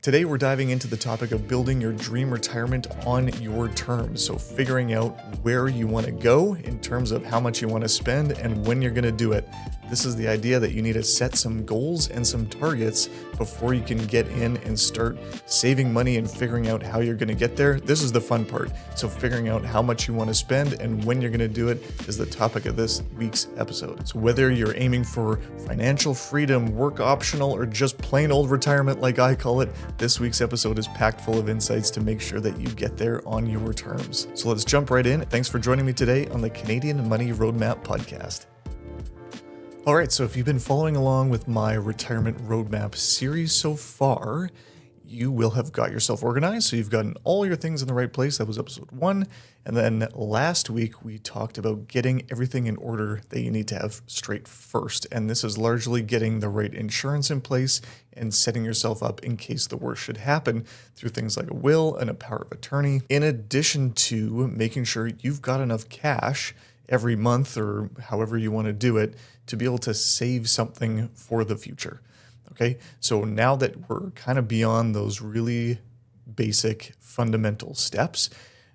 Today, we're diving into the topic of building your dream retirement on your terms. So, figuring out where you want to go in terms of how much you want to spend and when you're going to do it. This is the idea that you need to set some goals and some targets before you can get in and start saving money and figuring out how you're going to get there. This is the fun part. So, figuring out how much you want to spend and when you're going to do it is the topic of this week's episode. So, whether you're aiming for financial freedom, work optional, or just plain old retirement like I call it, this week's episode is packed full of insights to make sure that you get there on your terms. So let's jump right in. Thanks for joining me today on the Canadian Money Roadmap podcast. All right, so if you've been following along with my retirement roadmap series so far, you will have got yourself organized. So you've gotten all your things in the right place. That was episode 1. And then last week, we talked about getting everything in order that you need to have straight first. And this is largely getting the right insurance in place and setting yourself up in case the worst should happen through things like a will and a power of attorney, in addition to making sure you've got enough cash every month or however you want to do it to be able to save something for the future. Okay, so now that we're kind of beyond those really basic fundamental steps,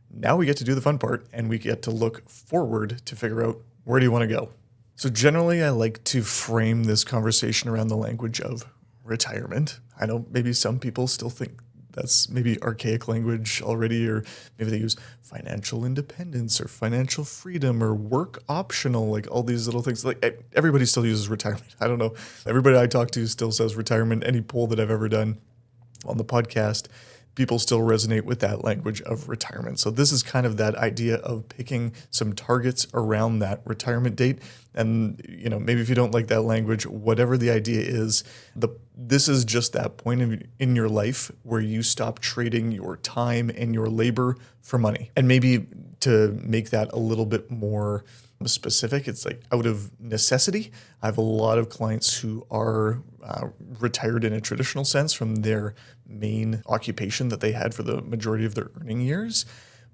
now we get to do the fun part and we get to look forward to figure out where do you want to go. So generally, I like to frame this conversation around the language of retirement. I know maybe some people still think that's maybe archaic language already, or maybe they use financial independence or financial freedom or work optional, like all these little things. Like everybody still uses retirement. I don't know. Everybody I talk to still says retirement. Any poll that I've ever done on the podcast, people still resonate with that language of retirement. So this is kind of that idea of picking some targets around that retirement date. And, you know, maybe if you don't like that language, whatever the idea is, this is just that point in your life where you stop trading your time and your labor for money. And maybe to make that a little bit more specific, it's like out of necessity. I have a lot of clients who are retired in a traditional sense from their main occupation that they had for the majority of their earning years.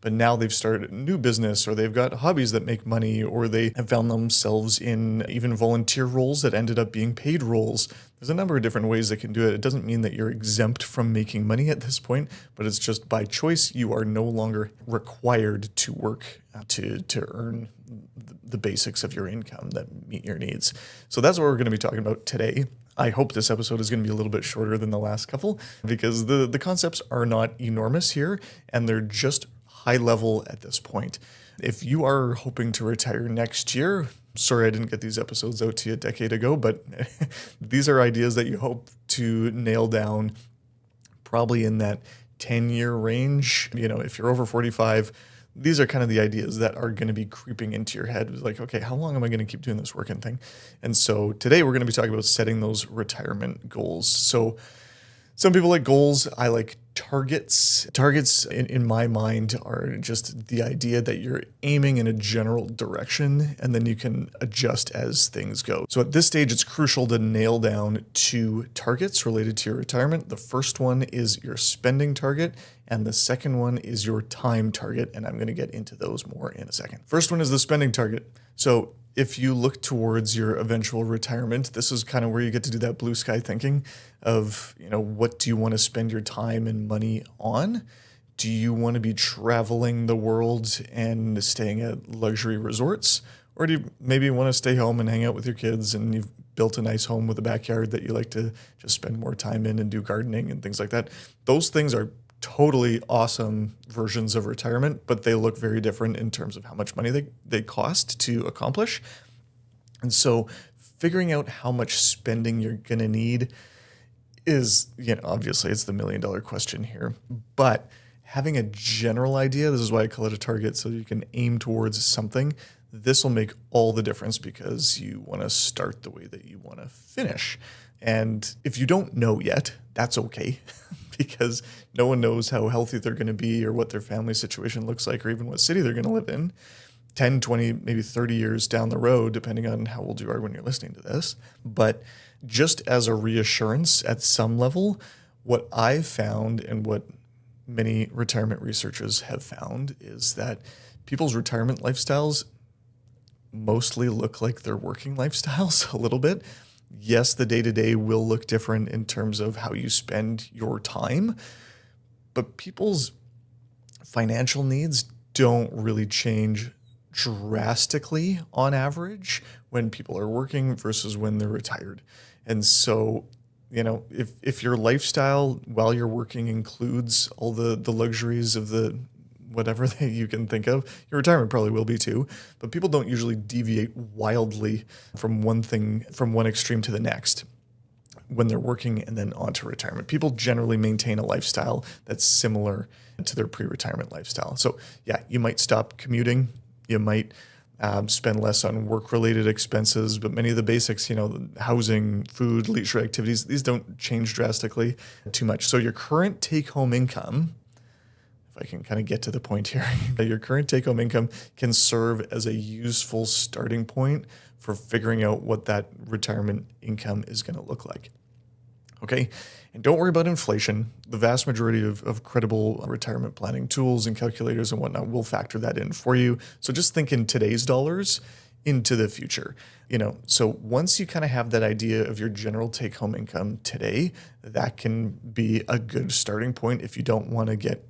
But now they've started a new business, or they've got hobbies that make money, or they have found themselves in even volunteer roles that ended up being paid roles. There's a number of different ways they can do it. It doesn't mean that you're exempt from making money at this point, but it's just by choice, you are no longer required to work to earn the basics of your income that meet your needs. So that's what we're going to be talking about today. I hope this episode is going to be a little bit shorter than the last couple because the concepts are not enormous here and they're just high level at this point. If you are hoping to retire next year, sorry I didn't get these episodes out to you a decade ago, but these are ideas that you hope to nail down probably in that 10-year range. You know, if you're over 45, these are kind of the ideas that are going to be creeping into your head. It's like, okay, how long am I going to keep doing this working thing? And so today we're going to be talking about setting those retirement goals. So some people like goals. I like targets. Targets in my mind are just the idea that you're aiming in a general direction and then you can adjust as things go. So at this stage, it's crucial to nail down 2 targets related to your retirement. The first one is your spending target and the second one is your time target. And I'm going to get into those more in a second. First one is the spending target. So if you look towards your eventual retirement, this is kind of where you get to do that blue sky thinking of, you know, what do you want to spend your time and money on? Do you want to be traveling the world and staying at luxury resorts? Or do you maybe want to stay home and hang out with your kids and you've built a nice home with a backyard that you like to just spend more time in and do gardening and things like that? Those things are totally awesome versions of retirement, but they look very different in terms of how much money they cost to accomplish. And so figuring out how much spending you're going to need is, you know, obviously it's the $1 million question here, but having a general idea, this is why I call it a target, so you can aim towards something. This will make all the difference because you want to start the way that you want to finish. And if you don't know yet, that's okay. Because no one knows how healthy they're going to be or what their family situation looks like or even what city they're going to live in 10, 20, maybe 30 years down the road, depending on how old you are when you're listening to this. But just as a reassurance at some level, what I've found and what many retirement researchers have found is that people's retirement lifestyles mostly look like their working lifestyles a little bit. Yes, the day-to-day will look different in terms of how you spend your time, but people's financial needs don't really change drastically on average when people are working versus when they're retired. And so, if your lifestyle while you're working includes all the luxuries of the whatever that you can think of, your retirement probably will be too. But people don't usually deviate wildly from one extreme to the next when they're working and then on to retirement. People generally maintain a lifestyle that's similar to their pre-retirement lifestyle. So yeah, you might stop commuting. You might spend less on work-related expenses, but many of the basics, housing, food, leisure activities, these don't change drastically too much. So your current take-home income, if I can kind of get to the point here, your current take-home income can serve as a useful starting point for figuring out what that retirement income is going to look like. Okay, and don't worry about inflation. The vast majority of credible retirement planning tools and calculators and whatnot will factor that in for you. So just think in today's dollars into the future. So once you kind of have that idea of your general take-home income today, that can be a good starting point if you don't want to get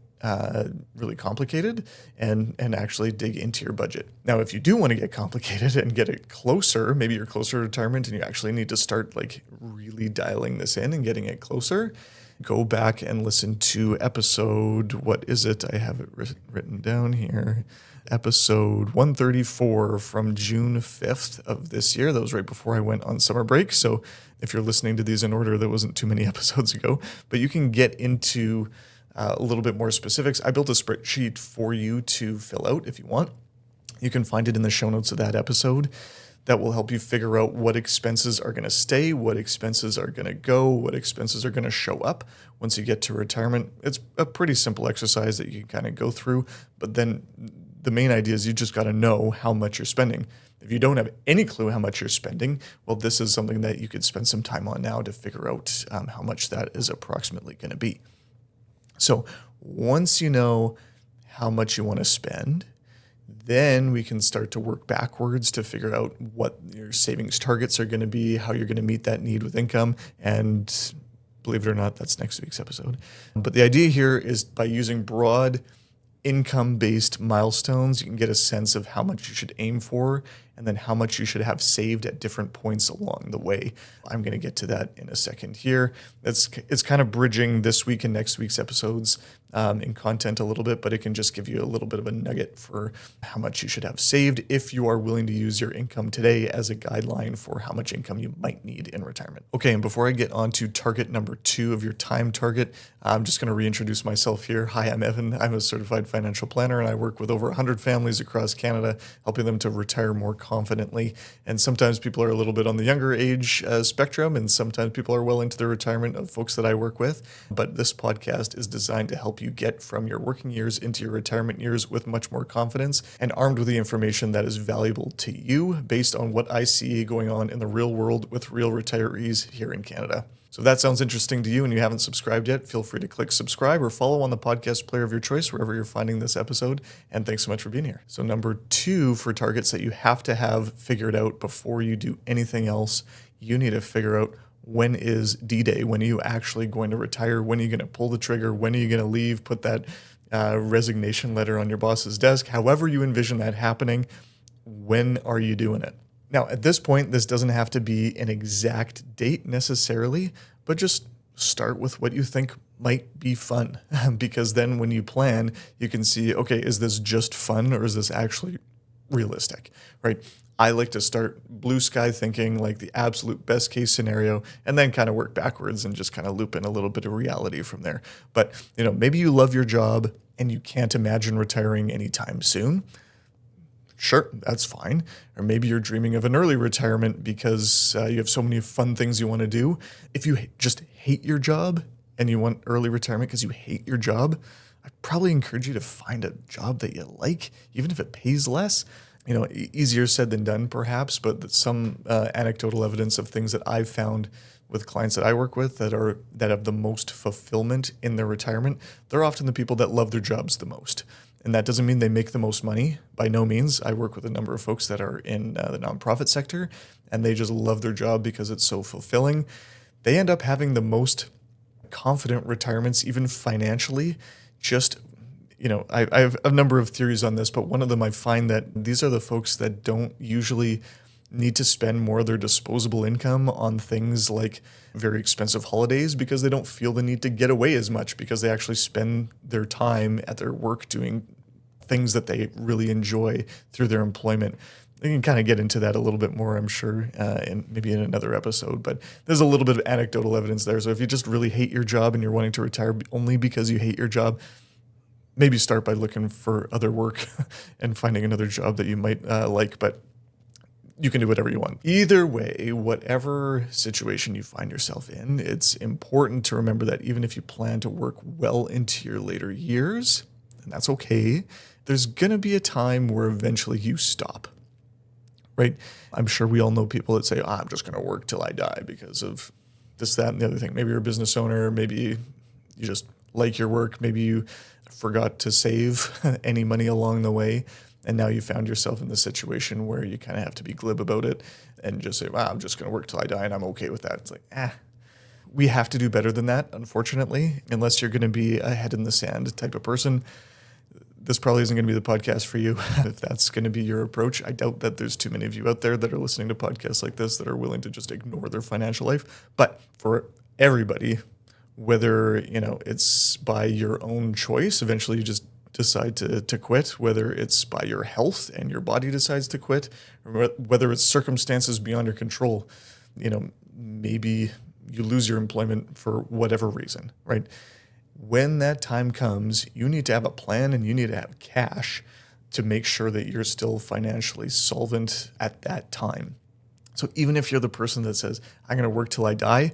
really complicated and actually dig into your budget. Now, if you do want to get complicated and get it closer, maybe you're closer to retirement and you actually need to start like really dialing this in and getting it closer, go back and listen to episode, what is it? I have it written down here. Episode 134 from June 5th of this year. That was right before I went on summer break. So if you're listening to these in order, that wasn't too many episodes ago, but you can get into a little bit more specifics. I built a spreadsheet for you to fill out if you want. You can find it in the show notes of that episode. That will help you figure out what expenses are going to stay, what expenses are going to go, what expenses are going to show up once you get to retirement. It's a pretty simple exercise that you can kind of go through, but then the main idea is you just got to know how much you're spending. If you don't have any clue how much you're spending, well, this is something that you could spend some time on now to figure out how much that is approximately going to be. So once you know how much you want to spend, then we can start to work backwards to figure out what your savings targets are going to be, how you're going to meet that need with income. And believe it or not, that's next week's episode. But the idea here is by using broad income-based milestones, you can get a sense of how much you should aim for and then how much you should have saved at different points along the way. I'm going to get to that in a second here. It's kind of bridging this week and next week's episodes in content a little bit, but it can just give you a little bit of a nugget for how much you should have saved if you are willing to use your income today as a guideline for how much income you might need in retirement. Okay, and before I get on to target number 2 of your time target, I'm just going to reintroduce myself here. Hi, I'm Evan. I'm a certified financial planner, and I work with over 100 families across Canada, helping them to retire more confidently. And sometimes people are a little bit on the younger age spectrum, and sometimes people are well into the retirement of folks that I work with. But this podcast is designed to help you get from your working years into your retirement years with much more confidence and armed with the information that is valuable to you based on what I see going on in the real world with real retirees here in Canada. So if that sounds interesting to you and you haven't subscribed yet, feel free to click subscribe or follow on the podcast player of your choice wherever you're finding this episode. And thanks so much for being here. So number 2 for targets that you have to have figured out before you do anything else, you need to figure out when is D-Day? When are you actually going to retire? When are you going to pull the trigger? When are you going to leave? Put that resignation letter on your boss's desk. However you envision that happening, when are you doing it? Now, at this point, this doesn't have to be an exact date necessarily, but just start with what you think might be fun. Because then when you plan, you can see, okay, is this just fun or is this actually realistic, right? I like to start blue sky thinking, like the absolute best case scenario, and then kind of work backwards and just kind of loop in a little bit of reality from there. But, maybe you love your job and you can't imagine retiring anytime soon. Sure, that's fine. Or maybe you're dreaming of an early retirement because you have so many fun things you want to do. If you just hate your job and you want early retirement because you hate your job, I'd probably encourage you to find a job that you like, even if it pays less. Easier said than done, perhaps, but some anecdotal evidence of things that I've found with clients that I work with that have the most fulfillment in their retirement, they're often the people that love their jobs the most. And that doesn't mean they make the most money. By no means. I work with a number of folks that are in the nonprofit sector, and they just love their job because it's so fulfilling. They end up having the most confident retirements, even financially. Just, I have a number of theories on this, but one of them, I find that these are the folks that don't usually need to spend more of their disposable income on things like very expensive holidays, because they don't feel the need to get away as much, because they actually spend their time at their work doing things that they really enjoy through their employment. We can kind of get into that a little bit more, I'm sure, maybe in another episode, but there's a little bit of anecdotal evidence there. So if you just really hate your job and you're wanting to retire only because you hate your job, maybe start by looking for other work and finding another job that you might like, but you can do whatever you want. Either way, whatever situation you find yourself in, it's important to remember that even if you plan to work well into your later years, and that's okay, there's going to be a time where eventually you stop, right? I'm sure we all know people that say, I'm just going to work till I die because of this, that, and the other thing. Maybe you're a business owner. Maybe you just like your work. Maybe you forgot to save any money along the way. And now you found yourself in the situation where you kind of have to be glib about it and just say, I'm just going to work till I die and I'm okay with that. It's like, we have to do better than that, unfortunately, unless you're going to be a head in the sand type of person. This probably isn't going to be the podcast for you if that's going to be your approach. I doubt that there's too many of you out there that are listening to podcasts like this that are willing to just ignore their financial life. But for everybody, whether, it's by your own choice, eventually you just decide to quit, whether it's by your health and your body decides to quit, or whether it's circumstances beyond your control, maybe you lose your employment for whatever reason, right? When that time comes, you need to have a plan and you need to have cash to make sure that you're still financially solvent at that time. So even if you're the person that says, I'm going to work till I die,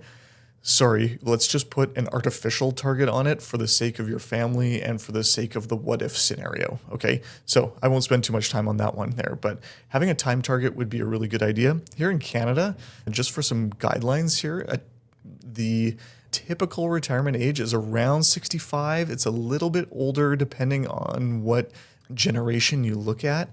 sorry, let's just put an artificial target on it for the sake of your family and for the sake of the what if scenario. Okay. So I won't spend too much time on that one there, but having a time target would be a really good idea. Here in Canada, just for some guidelines here, the typical retirement age is around 65. It's a little bit older depending on what generation you look at.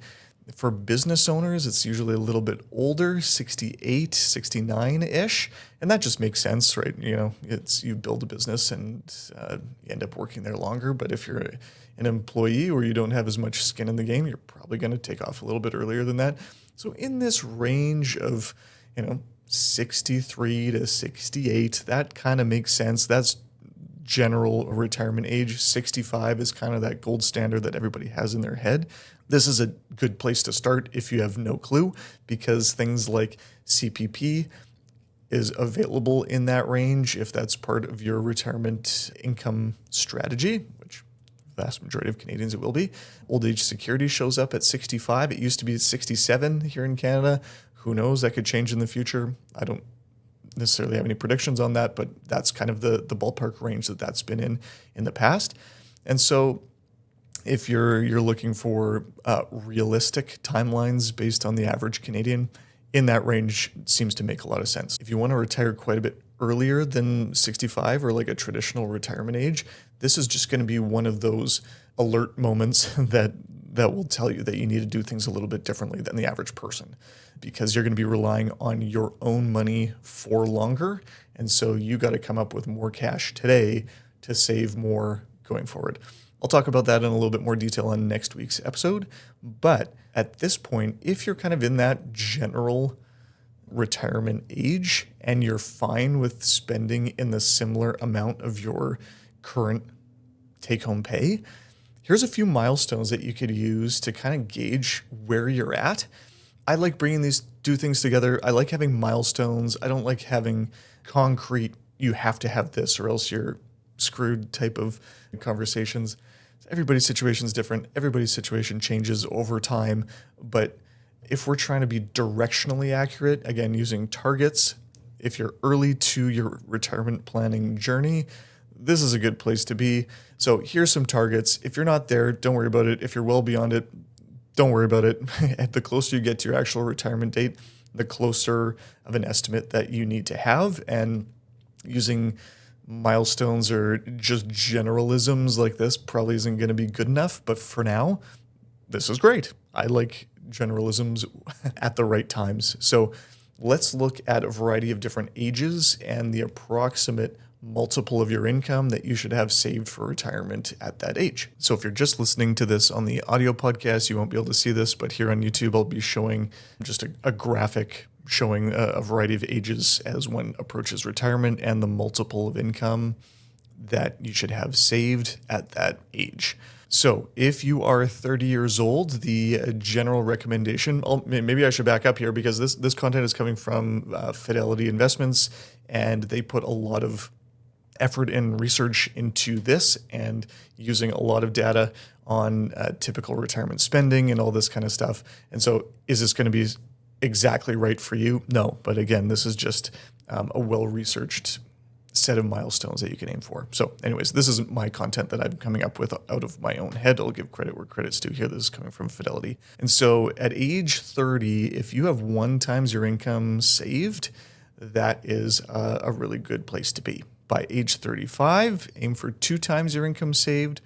For business owners, it's usually a little bit older, 68, 69-ish. And that just makes sense, right? You build a business and you end up working there longer. But if you're an employee or you don't have as much skin in the game, you're probably going to take off a little bit earlier than that. So in this range of, 63 to 68, that kind of makes sense. That's general retirement age. 65 is kind of that gold standard that everybody has in their head. This is a good place to start if you have no clue, because things like CPP is available in that range if that's part of your retirement income strategy, which the vast majority of Canadians it will be. Old age security shows up at 65. It used to be 67 here in Canada. Who knows? That could change in the future. I don't necessarily have any predictions on that, but that's kind of the ballpark range that's been in the past. And so if you're looking for realistic timelines based on the average Canadian, in that range seems to make a lot of sense. If you want to retire quite a bit earlier than 65 or like a traditional retirement age, this is just going to be one of those alert moments that will tell you that you need to do things a little bit differently than the average person, because you're going to be relying on your own money for longer. And so you got to come up with more cash today to save more going forward. I'll talk about that in a little bit more detail on next week's episode. But at this point, if you're kind of in that general retirement age and you're fine with spending in the similar amount of your current take-home pay, here's a few milestones that you could use to kind of gauge where you're at. I like bringing these two things together. I like having milestones. I don't like having concrete, you have to have this or else you're screwed type of conversations. Everybody's situation is different. Everybody's situation changes over time. But if we're trying to be directionally accurate, again, using targets, if you're early to your retirement planning journey, this is a good place to be. So here's some targets. If you're not there, don't worry about it. If you're well beyond it, don't worry about it. The closer you get to your actual retirement date, the closer of an estimate that you need to have. And using milestones or just generalisms like this probably isn't going to be good enough. But for now, this is great. I like generalisms at the right times. So let's look at a variety of different ages and the approximate multiple of your income that you should have saved for retirement at that age. So if you're just listening to this on the audio podcast, you won't be able to see this, but here on YouTube, I'll be showing just a graphic showing a variety of ages as one approaches retirement and the multiple of income that you should have saved at that age. So if you are 30 years old, the general recommendation, maybe I should back up here because this content is coming from Fidelity Investments, and they put a lot of effort and research into this and using a lot of data on typical retirement spending and all this kind of stuff. And so is this going to be exactly right for you? No. But again, this is just a well-researched set of milestones that you can aim for. So anyways, this isn't my content that I'm coming up with out of my own head. I'll give credit where credit's due here. This is coming from Fidelity. And so at age 30, if you have 1 times your income saved, that is a really good place to be. By age 35, aim for 2 times your income saved,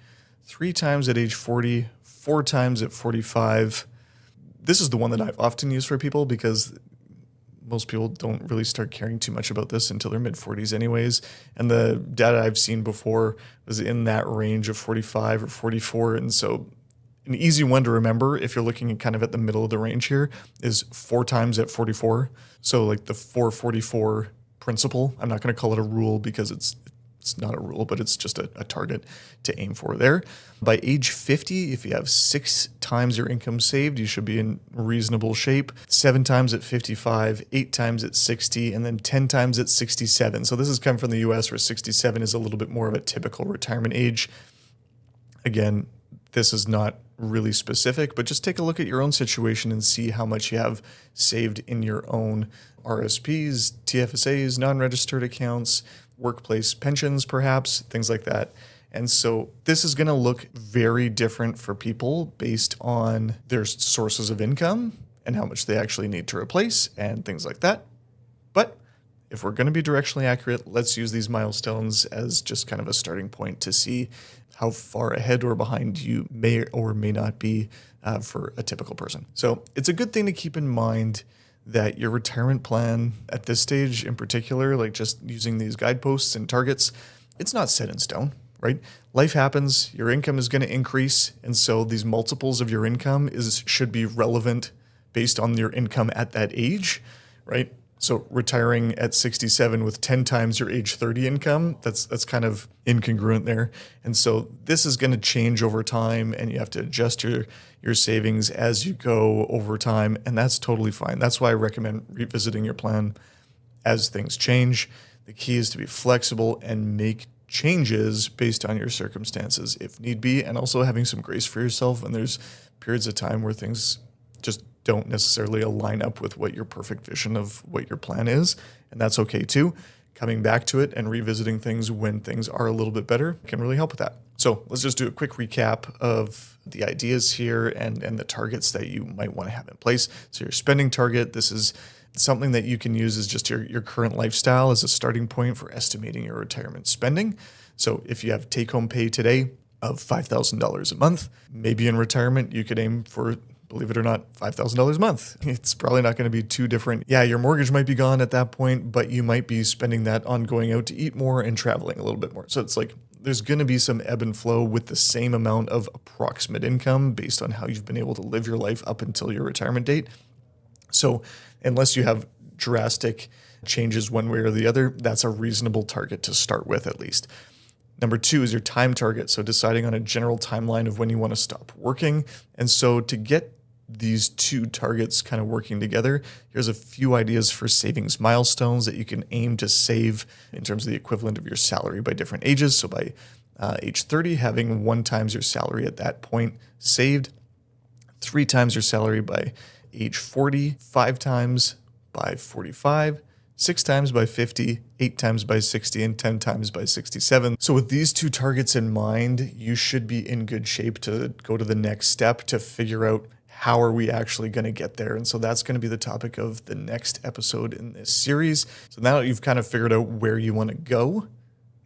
3 times at age 40, 4 times at 45. This is the one that I've often used for people because most people don't really start caring too much about this until their mid-40s anyways. And the data I've seen before was in that range of 45 or 44. And so an easy one to remember if you're looking at kind of at the middle of the range here is 4 times at 44. So like the 444 principle. I'm not going to call it a rule because it's not a rule, but it's just a target to aim for there. By age 50, if you have 6 times your income saved, you should be in reasonable shape. 7 times at 55, 8 times at 60, and then 10 times at 67. So this has come from the US where 67 is a little bit more of a typical retirement age. Again, this is not really specific, but just take a look at your own situation and see how much you have saved in your own RSPs, TFSAs, non-registered accounts, workplace pensions, perhaps, things like that. And so this is going to look very different for people based on their sources of income and how much they actually need to replace and things like that. But if we're going to be directionally accurate, let's use these milestones as just kind of a starting point to see how far ahead or behind you may or may not be for a typical person. So it's a good thing to keep in mind that your retirement plan at this stage in particular, like just using these guideposts and targets, it's not set in stone, right? Life happens, your income is going to increase. And so these multiples of your income should be relevant based on your income at that age, right? So retiring at 67 with 10 times your age 30 income, that's kind of incongruent there. And so this is going to change over time, and you have to adjust your savings as you go over time, and that's totally fine. That's why I recommend revisiting your plan as things change. The key is to be flexible and make changes based on your circumstances if need be, and also having some grace for yourself when there's periods of time where things just don't necessarily align up with what your perfect vision of what your plan is. And that's okay too. Coming back to it and revisiting things when things are a little bit better can really help with that. So let's just do a quick recap of the ideas here and the targets that you might want to have in place. So your spending target, this is something that you can use as just your current lifestyle as a starting point for estimating your retirement spending. So if you have take-home pay today of $5,000 a month, maybe in retirement you could aim for, believe it or not, $5,000 a month. It's probably not going to be too different. Yeah, your mortgage might be gone at that point, but you might be spending that on going out to eat more and traveling a little bit more. So it's like there's going to be some ebb and flow with the same amount of approximate income based on how you've been able to live your life up until your retirement date. So unless you have drastic changes one way or the other, that's a reasonable target to start with at least. Number 2 is your time target. So deciding on a general timeline of when you want to stop working. And so to get these 2 targets kind of working together, here's a few ideas for savings milestones that you can aim to save in terms of the equivalent of your salary by different ages. So by age 30, having 1 times your salary at that point saved, 3 times your salary by age 40, 5 times by 45, 6 times by 50, 8 times by 60, and 10 times by 67. So with these 2 targets in mind, you should be in good shape to go to the next step to figure out how are we actually going to get there. And so that's going to be the topic of the next episode in this series. So now that you've kind of figured out where you want to go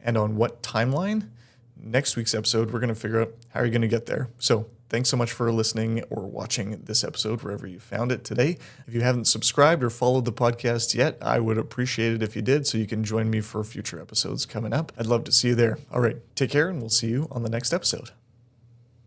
and on what timeline. Next week's episode, we're going to figure out how you're going to get there. So thanks so much for listening or watching this episode wherever you found it today. If you haven't subscribed or followed the podcast yet, I would appreciate it if you did so you can join me for future episodes coming up. I'd love to see you there. All right, take care and we'll see you on the next episode.